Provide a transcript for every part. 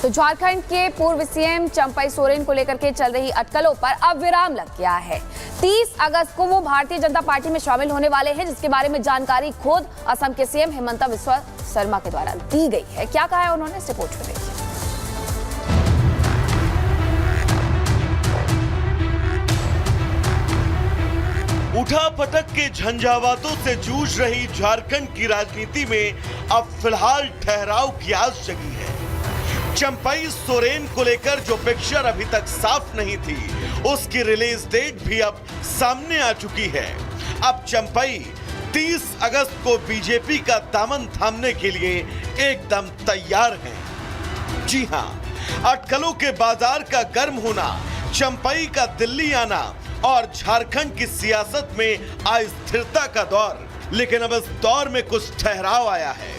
तो झारखंड के पूर्व सीएम चंपई सोरेन को लेकर के चल रही अटकलों पर अब विराम लग गया है। 30 अगस्त को वो भारतीय जनता पार्टी में शामिल होने वाले हैं, जिसके बारे में जानकारी खुद असम के सीएम हिमंता बिस्वा शर्मा के द्वारा दी गई है। क्या कहा है उन्होंने, इस रिपोर्ट में देखिए। उठापटक के झंझावातों से जूझ रही झारखंड की राजनीति में अब फिलहाल ठहराव की आस जगी है। चंपई सोरेन को लेकर जो पिक्चर अभी तक साफ नहीं थी, उसकी रिलीज डेट भी अब सामने आ चुकी है। अब चंपई 30 अगस्त को बीजेपी का दामन थामने के लिए एकदम तैयार हैं। जी हां, अटकलों के बाजार का गर्म होना, चंपई का दिल्ली आना और झारखंड की सियासत में अस्थिरता का दौर, लेकिन अब इस दौर में कुछ ठहराव आया है।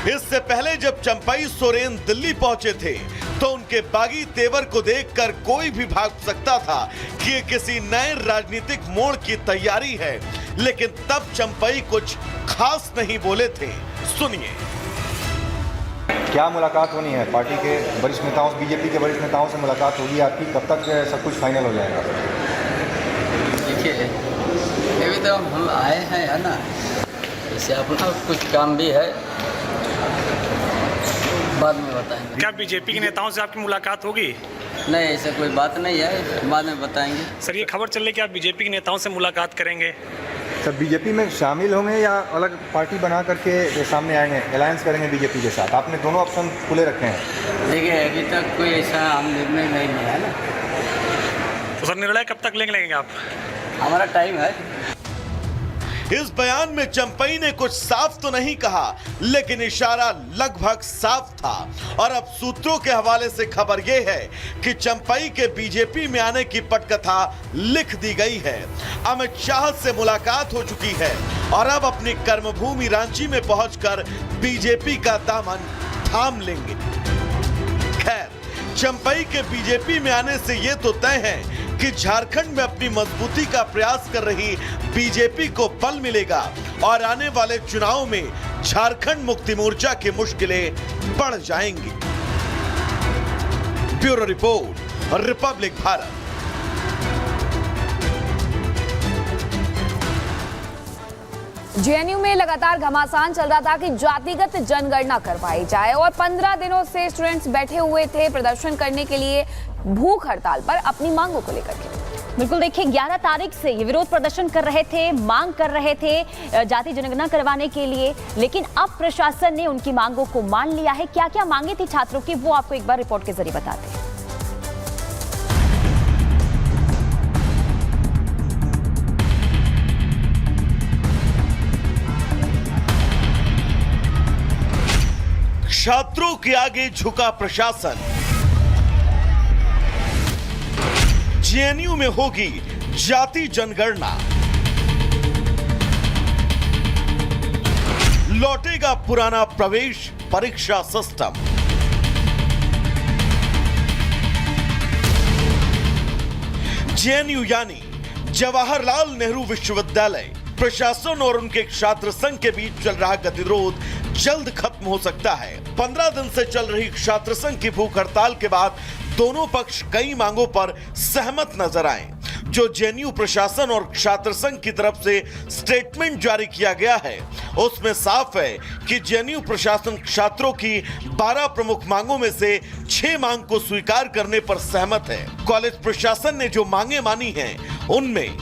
इससे पहले जब चंपई सोरेन दिल्ली पहुंचे थे तो उनके बागी तेवर को देखकर कोई भी भाग सकता था कि ये किसी नए राजनीतिक मोड़ की तैयारी है, लेकिन तब चंपई कुछ खास नहीं बोले थे। सुनिए। क्या मुलाकात होनी है? पार्टी के वरिष्ठ नेताओं, बीजेपी के वरिष्ठ नेताओं से मुलाकात होगी आपकी? कब तक सब कुछ फाइनल हो जाएगा? देखिए, अभी तो हम आए हैं, है ना, इससे अपना कुछ काम भी है, बाद में बताएंगे। क्या बीजेपी के नेताओं से आपकी मुलाकात होगी? नहीं, ऐसा कोई बात नहीं है, बाद में बताएंगे। सर, ये खबर चल रही है कि आप बीजेपी के नेताओं से मुलाकात करेंगे। सर, बीजेपी में शामिल होंगे या अलग पार्टी बना करके सामने आएंगे, अलायंस करेंगे बीजेपी के साथ? आपने दोनों ऑप्शन खुले रखे हैं। देखिए, अभी तक कोई ऐसा हम निर्णय नहीं लिया है ना। तो सर, निर्णय कब तक लेंगे आप? हमारा टाइम है। इस बयान में चंपई ने कुछ साफ तो नहीं कहा, लेकिन इशारा लगभग साफ था। और अब सूत्रों के हवाले से खबर यह है कि चंपई के बीजेपी में आने की पटकथा लिख दी गई है। अमित शाह से मुलाकात हो चुकी है और अब अपनी कर्मभूमि रांची में पहुंचकर बीजेपी का दामन थाम लेंगे। खैर, चंपई के बीजेपी में आने से यह तो तय है कि झारखंड में अपनी मजबूती का प्रयास कर रही बीजेपी को बल मिलेगा और आने वाले चुनाव में झारखंड मुक्ति मोर्चा की मुश्किलें बढ़ जाएंगी। Bureau report, Republic Bharat. JNU में लगातार घमासान चल रहा था कि जातिगत जनगणना करवाई जाए और 15 दिनों से स्टूडेंट्स बैठे हुए थे प्रदर्शन करने के लिए, भूख हड़ताल पर अपनी मांगों को लेकर के। बिल्कुल, देखिए 11 तारीख से ये विरोध प्रदर्शन कर रहे थे, मांग कर रहे थे जाति जनगणना करवाने के लिए, लेकिन अब प्रशासन ने उनकी मांगों को मान लिया है। क्या क्या मांगे थी छात्रों की, वो आपको एक बार रिपोर्ट के जरिए बताते हैं। छात्रों के आगे झुका प्रशासन। जेएनयू में होगी जाति जनगणना, लौटेगा पुराना प्रवेश परीक्षा सिस्टम। जेएनयू यानी जवाहरलाल नेहरू विश्वविद्यालय, प्रशासन और उनके छात्र संघ के बीच चल रहा गतिरोध जल्द खत्म हो सकता है। 15 दिन से चल रही छात्र संघ की भूख हड़ताल के बाद दोनों पक्ष कई मांगों पर सहमत नजर आए। जो जेएनयू प्रशासन और छात्र संघ की तरफ से स्टेटमेंट जारी किया गया है, उसमें साफ है कि जेएनयू प्रशासन छात्रों की 12 प्रमुख मांगों में से 6 मांग को स्वीकार करने पर सहमत है। कॉलेज प्रशासन ने जो मांगे मानी हैं, उनमें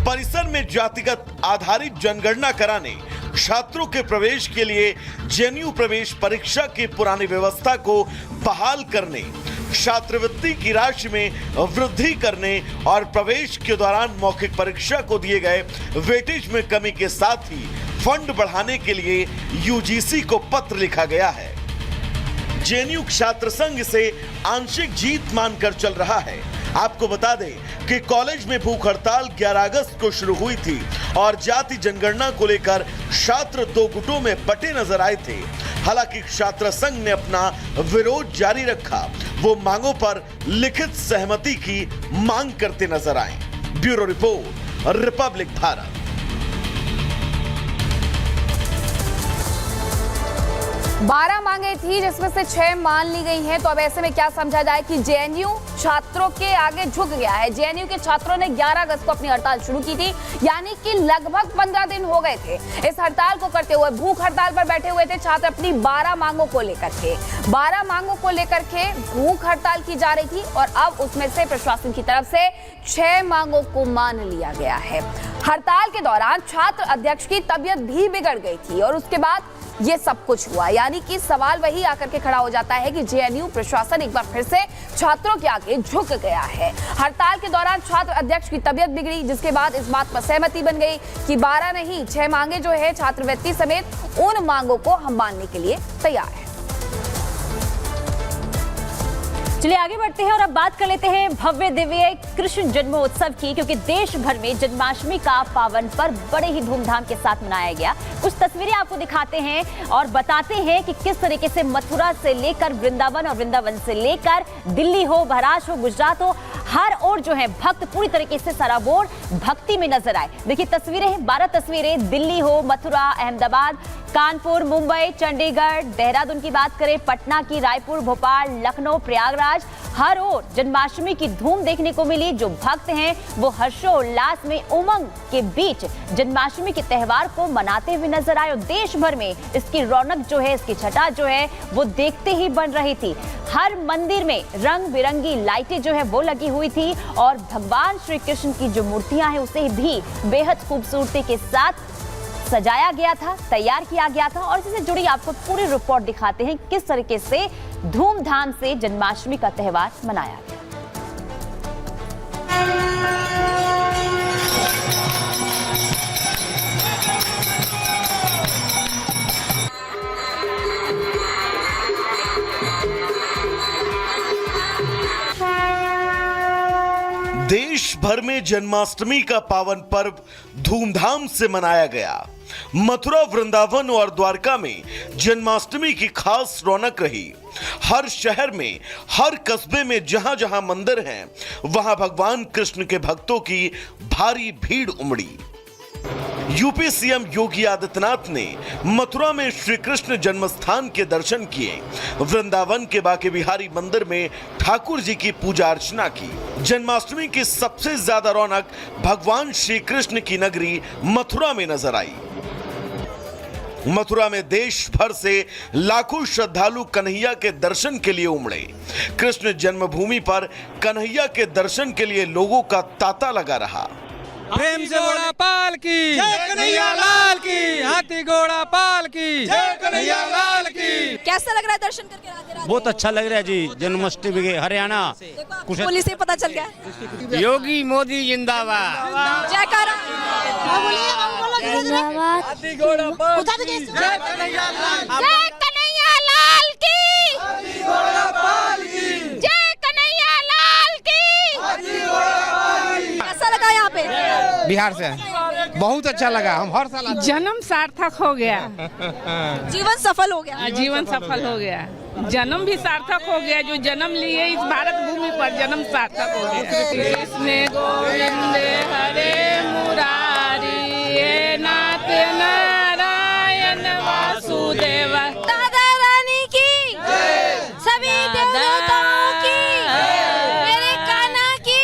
परिसर में जातिगत आधारित जनगणना कराने, छात्रों के प्रवेश के लिए जेएनयू प्रवेश परीक्षा की पुरानी व्यवस्था को बहाल करने, छात्रवृत्ति की राशि में वृद्धि करने और प्रवेश के दौरान मौखिक परीक्षा को दिए गए वेटेज में कमी के साथ ही फंड बढ़ाने के लिए यूजीसी को पत्र लिखा गया है। जेएनयू छात्र संघ से आंशिक जीत मानकर चल रहा है। आपको बता दें कि कॉलेज में भूख हड़ताल 11 अगस्त को शुरू हुई थी और जाति जनगणना को लेकर छात्र 2 गुटों में बटे नजर आए थे। हालांकि छात्र संघ ने अपना विरोध जारी रखा, वो मांगों पर लिखित सहमति की मांग करते नजर आए। Bureau report, Republic Bharat. 12 मांगे थी जिसमें से 6 मान ली गई हैं। तो अब ऐसे में क्या समझा जाए कि जेएनयू छात्रों के आगे झुक गया है। जेएनयू के छात्रों ने 11 अगस्त को अपनी हड़ताल शुरू की थी, यानी कि लगभग 15 दिन हो गए थे इस हड़ताल को करते हुए। भूख हड़ताल पर बैठे हुए थे छात्र अपनी 12 मांगों को लेकर के। 12 मांगों को लेकर के भूख हड़ताल की जा रही थी और अब उसमें से प्रशासन की तरफ से 6 मांगों को मान लिया गया है। हड़ताल के दौरान छात्र अध्यक्ष की तबीयत भी बिगड़ गई थी और उसके बाद ये सब कुछ हुआ। यानी कि सवाल वही आकर के खड़ा हो जाता है कि जेएनयू प्रशासन एक बार फिर से छात्रों के आगे झुक गया है। हड़ताल के दौरान छात्र अध्यक्ष की तबीयत बिगड़ी, जिसके बाद इस बात पर सहमति बन गई कि 12 नहीं 6 मांगे जो है छात्रवृत्ति समेत उन मांगों को हम मानने के लिए तैयार है। चलिए आगे बढ़ते हैं और अब बात कर लेते हैं भव्य दिव्य कृष्ण जन्मोत्सव की, क्योंकि देश भर में जन्माष्टमी का पावन पर्व बड़े ही धूमधाम के साथ मनाया गया। कुछ तस्वीरें आपको दिखाते हैं और बताते हैं कि किस तरीके से मथुरा से लेकर वृंदावन और वृंदावन से लेकर दिल्ली हो, महाराष्ट्र हो, गुजरात हो, हर ओर जो है भक्त पूरी तरीके से सराबोर भक्ति में नजर आए। देखिए तस्वीरें हैं, 12 तस्वीरें, दिल्ली हो, मथुरा, अहमदाबाद, कानपुर, मुंबई, चंडीगढ़, देहरादून की बात करें, पटना की, रायपुर, भोपाल, लखनऊ, प्रयागराज, हर ओर जन्माष्टमी की धूम देखने को मिली। जो भक्त हैं वो हर्षोल्लास में उमंग के बीच जन्माष्टमी के त्योहार को मनाते हुए नजर आए और देश भर में इसकी रौनक जो है, इसकी छटा जो है वो देखते ही बन रही थी। हर मंदिर में रंग बिरंगी लाइटें जो है वो लगी हुई थी और भगवान श्री कृष्ण की जो मूर्तियां हैं उसे भी बेहद खूबसूरती के साथ सजाया गया था, तैयार किया गया था। और इससे जुड़ी आपको पूरी रिपोर्ट दिखाते हैं किस तरीके से धूमधाम से जन्माष्टमी का त्योहार मनाया गया। देश भर में जन्माष्टमी का पावन पर्व धूमधाम से मनाया गया। मथुरा, वृंदावन और द्वारका में जन्माष्टमी की खास रौनक रही। हर शहर में, हर कस्बे में जहां जहां मंदिर हैं, वहां भगवान कृष्ण के भक्तों की भारी भीड़ उमड़ी। यूपी सीएम योगी आदित्यनाथ ने मथुरा में श्री कृष्ण जन्मस्थान के दर्शन किए, वृंदावन के बांके बिहारी मंदिर में ठाकुर जी की पूजा अर्चना की। जन्माष्टमी की सबसे ज्यादा रौनक भगवान श्री कृष्ण की नगरी मथुरा में नजर आई। मथुरा में देश भर से लाखों श्रद्धालु कन्हैया के दर्शन के लिए उमड़े। कृष्ण जन्मभूमि पर कन्हैया के दर्शन के लिए लोगों का तांता लगा रहा। प्रेम से घोड़ा पाल की जय, कन्हैया लाल की, हाथी घोड़ा पाल की जय, कन्हैया लाल की। कैसा लग रहा है दर्शन करके राधे राधे? बहुत अच्छा लग रहा है जी। जन्माष्टमी के हरियाणा पुलिस से पता चल गया। योगी मोदी जिंदाबाद। जयकारा। हाथी घोड़ा पाल की जय, कन्हैया लाल की। जय कन्हैया लाल की। हाथी घोड़ा पाल की जय कन्हैया लाल की। हाथी घोड़ा पाल की। कैसा लगा यहाँ पे? बिहार से बहुत अच्छा लगा। हम हर साल जन्म सार्थक हो गया, जीवन सफल हो गया। जीवन सफल हो गया, जन्म भी सार्थक हो गया। जो जन्म लिए इस भारत भूमि पर जन्म सार्थक हो गया। कृष्ण गोविंद हरे मुरारी, हे नाथ नारायण वासुदेव। दादा रानी की, सभी देवताओं की, मेरे कान्हा की।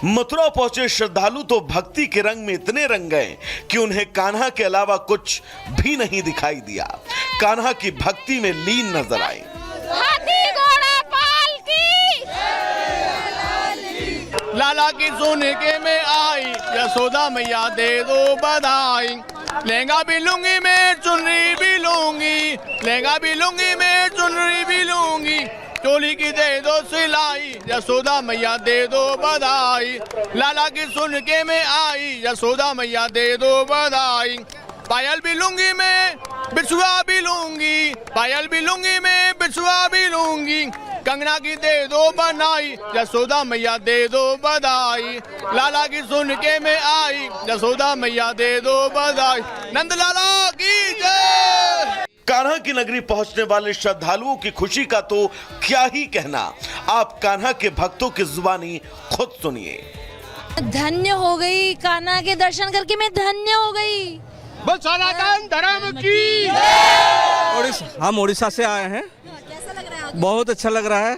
मथुरा पहुंचे श्रद्धालु तो भक्ति के रंग में इतने रंग गए कि उन्हें कान्हा के अलावा कुछ भी नहीं दिखाई दिया। कान्हा की भक्ति में लीन नजर आए। हाथी घोड़ा पाल की। लाला की सोने के में आई, यशोदा मैया दे दो बधाई। लहंगा भी लूंगी मैं, चुनरी भी लूंगी, लहंगा भी लूंगी मैं, चुनरी भी लूंगी। चोली की दे दो सिलाई, यशोदा मैया दे दो बधाई। लाला की सुन के में आई, यशोदा मैया दे दो बधाई। पायल भी लूंगी मैं, बिछुआ भी लूंगी, पायल भी लूंगी मैं, बिछुआ भी लूंगी। कंगना की दे दो बनाई, यशोदा मैया दे दो बधाई। लाला की सुन के में आई, यशोदा मैया दे दो बधाई। नंद लाला की जय। कान्हा की नगरी पहुंचने वाले श्रद्धालुओं की खुशी का तो क्या ही कहना। आप कान्हा के भक्तों की जुबानी खुद सुनिए। धन्य हो गई, कान्हा के दर्शन करके मैं धन्य हो गई। बोल सनातन धर्म की। हम उड़ीसा से आए हैं। कैसा लग रहा है? बहुत अच्छा लग रहा है।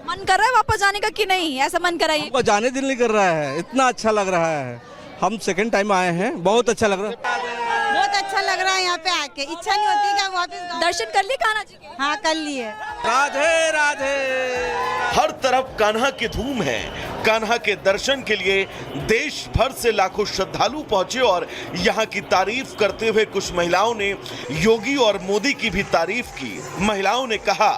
मन कर रहा है वापस जाने का कि नहीं? ऐसा मन कर रहा है? हमको जाने दिल नहीं कर रहा है, इतना अच्छा लग रहा है। हम सेकंड टाइम आए हैं, बहुत अच्छा लग रहा है। बहुत अच्छा लग रहा है यहाँ पे आके। इच्छा नहीं होती क्या वापस? दर्शन कर लिए कान्हा जी के? हाँ कर लिए। राधे राधे। हर तरफ कान्हा की धूम है। कान्हा के दर्शन के लिए देश भर से लाखों श्रद्धालु पहुंचे और यहाँ की तारीफ करते हुए कुछ महिलाओं ने योगी और मोदी की भी तारीफ की। महिलाओं ने कहा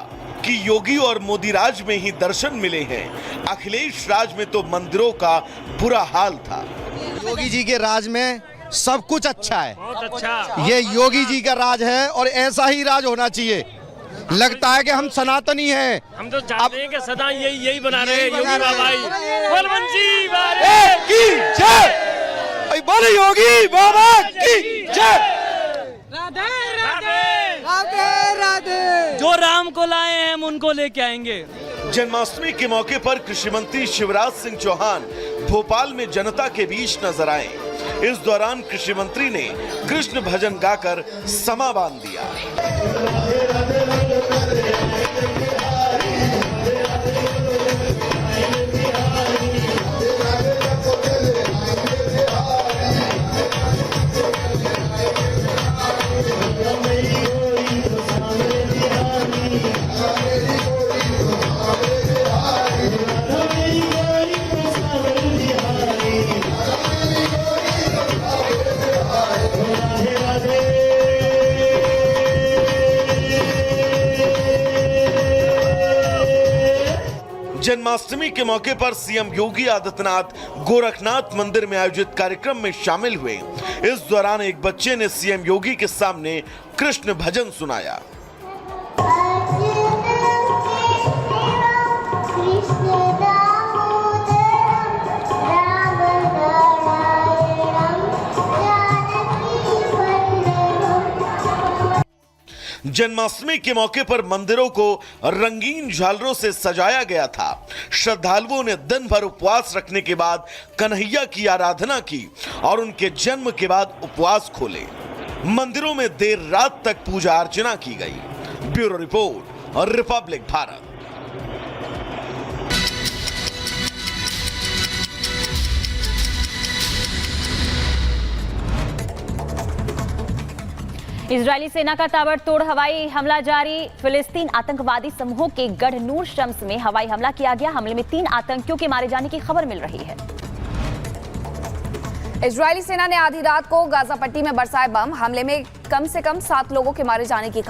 कि योगी और मोदी राज में ही दर्शन मिले हैं, अखिलेश राज में तो मंदिरों का बुरा हाल था। योगी जी के राज में सब कुछ अच्छा है। बहुत अच्छा। ये योगी जी का राज है और ऐसा ही राज होना चाहिए। लगता है कि हम सनातनी हैं। हम तो चाहते हैं कि सदा यही बना रहे यही बना योगी रहे। बाबा बलवंत जी की जय। बोले योगी बाबा की जय। जो राम को लाए हैं हम उनको लेके आएंगे। जन्माष्टमी के मौके पर कृषि मंत्री शिवराज सिंह चौहान भोपाल में जनता के बीच नजर आए। इस दौरान कृषि मंत्री ने कृष्ण भजन गाकर समा बांध दिया। जन्माष्टमी के मौके पर सीएम योगी आदित्यनाथ गोरखनाथ मंदिर में आयोजित कार्यक्रम में शामिल हुए। इस दौरान एक बच्चे ने सीएम योगी के सामने कृष्ण भजन सुनाया। जन्माष्टमी के मौके पर मंदिरों को रंगीन झालरों से सजाया गया था। श्रद्धालुओं ने दिन भर उपवास रखने के बाद कन्हैया की आराधना की और उनके जन्म के बाद उपवास खोले। मंदिरों में देर रात तक पूजा अर्चना की गई। ब्यूरो रिपोर्ट और रिपब्लिक भारत। इजरायली सेना का ताबड़तोड़ हवाई हमला जारी। फिलिस्तीन आतंकवादी समूहों के गढ़ नूर शम्स में हवाई हमला किया गया। हमले में 3 आतंकियों के मारे जाने की खबर मिल रही है। इजरायली सेना ने आधी रात को गाजा पट्टी में बरसाए बम। हमले में कम से कम 7 लोगों के मारे जाने की